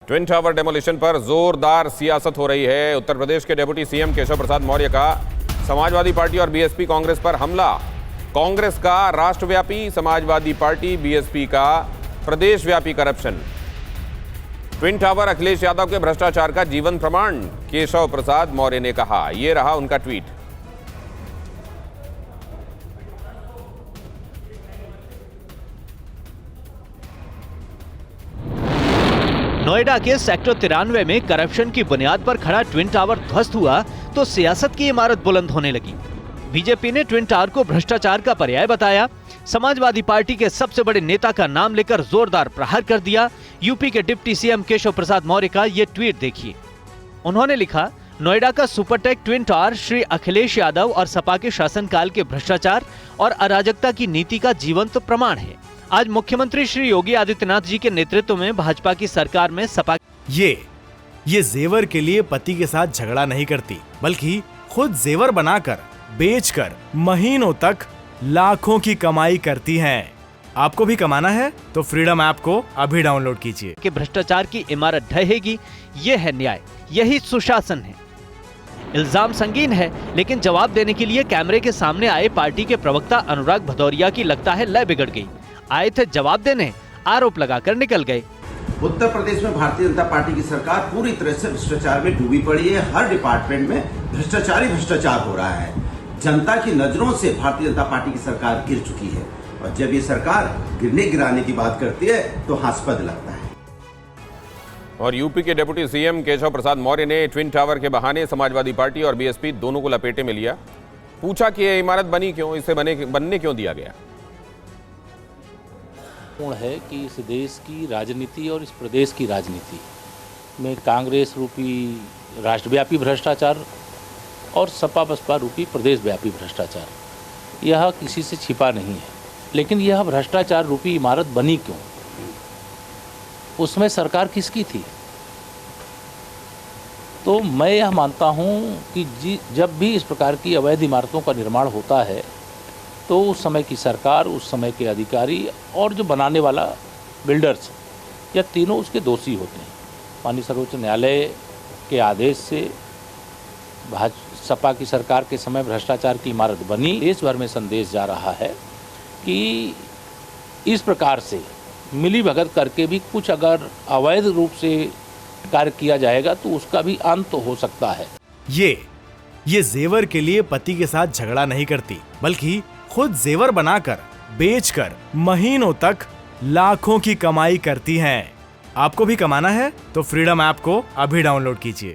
Twin tower demolition पर जोरदार सियासत हो रही है। उत्तर प्रदेश के डिप्टी सीएम केशव प्रसाद मौर्य का समाजवादी पार्टी और बीएसपी कांग्रेस पर हमला। कांग्रेस का राष्ट्रव्यापी, समाजवादी पार्टी बीएसपी का प्रदेशव्यापी corruption. Twin tower Akhilesh Yadav के भ्रष्टाचार का जीवन प्रमाण, केशव प्रसाद मौर्य ने कहा। यह रहा उनका ट्वीट। नोएडा के सेक्टर 93 में करप्शन की बुनियाद पर खड़ा ट्विन टावर ध्वस्त हुआ तो सियासत की इमारत बुलंद होने लगी। बीजेपी ने ट्विन टावर को भ्रष्टाचार का पर्याय बताया। समाजवादी पार्टी के सबसे बड़े नेता का नाम लेकर जोरदार प्रहार कर दिया। यूपी के डिप्टी सीएम केशव प्रसाद मौर्य का ये ट्वीट देखिए। उन्होंने लिखा, नोएडा का Supertech twin tower Shri Akhilesh Yadav और सपा के शासनकाल के भ्रष्टाचार और अराजकता की नीति का जीवंत प्रमाण है। आज मुख्यमंत्री श्री योगी आदित्यनाथ जी के नेतृत्व में भाजपा की सरकार में सपा ये जेवर के लिए पति के साथ झगड़ा नहीं करती, बल्कि खुद जेवर बनाकर बेचकर महीनों तक लाखों की कमाई करती हैं। आपको भी कमाना है तो फ्रीडम ऐप को अभी डाउनलोड कीजिए। कि भ्रष्टाचार की इमारत ढहेगी, ये है न्याय, यही सुशासन है। इल्जाम संगीन है, लेकिन जवाब देने के लिए कैमरे के सामने आए पार्टी के प्रवक्ता अनुराग भदौरिया की लगता है लय बिगड़ गई। आए थे जवाब देने, आरोप लगाकर निकल गए। उत्तर प्रदेश में भारतीय जनता पार्टी की सरकार पूरी तरह से भ्रष्टाचार में डूबी पड़ी है। हर डिपार्टमेंट में भ्रष्टाचार ही भ्रष्टाचार हो रहा है। जनता की नजरों से भारतीय जनता पार्टी की सरकार गिर चुकी है, और जब ये सरकार गिराने की बात करती है तो हास्यास्पद लगता है। और यूपी के डिप्टी सीएम केशव प्रसाद मौर्य ने ट्विन टावर के बहाने समाजवादी पार्टी और बीएसपी दोनों को लपेटे में लिया। पूछा कि ये इमारत बनी क्यों, इसे बनने क्यों दिया गया। है कि इस देश की राजनीति और इस प्रदेश की राजनीति में कांग्रेस रूपी राष्ट्रव्यापी भ्रष्टाचार और सपा बसपा रूपी प्रदेशव्यापी भ्रष्टाचार, यह किसी से छिपा नहीं है। लेकिन यह भ्रष्टाचार रूपी इमारत बनी क्यों, उसमें सरकार किसकी थी? तो मैं यह मानता हूं कि जब भी इस प्रकार की अवैध इमारतों का निर्माण होता है तो उस समय की सरकार, उस समय के अधिकारी और जो बनाने वाला बिल्डर्स, या तीनों उसके दोषी होते हैं। माननीय सर्वोच्च न्यायालय के आदेश से सपा की सरकार के समय भ्रष्टाचार की इमारत बनी। देश भर में संदेश जा रहा है कि इस प्रकार से मिली भगत करके भी कुछ अगर अवैध रूप से कार्य किया जाएगा तो उसका भी अंत हो सकता है। ये जेवर के लिए पति के साथ झगड़ा नहीं करती, बल्कि खुद जेवर बनाकर बेचकर महीनों तक लाखों की कमाई करती हैं। आपको भी कमाना है तो फ्रीडम ऐप को अभी डाउनलोड कीजिए।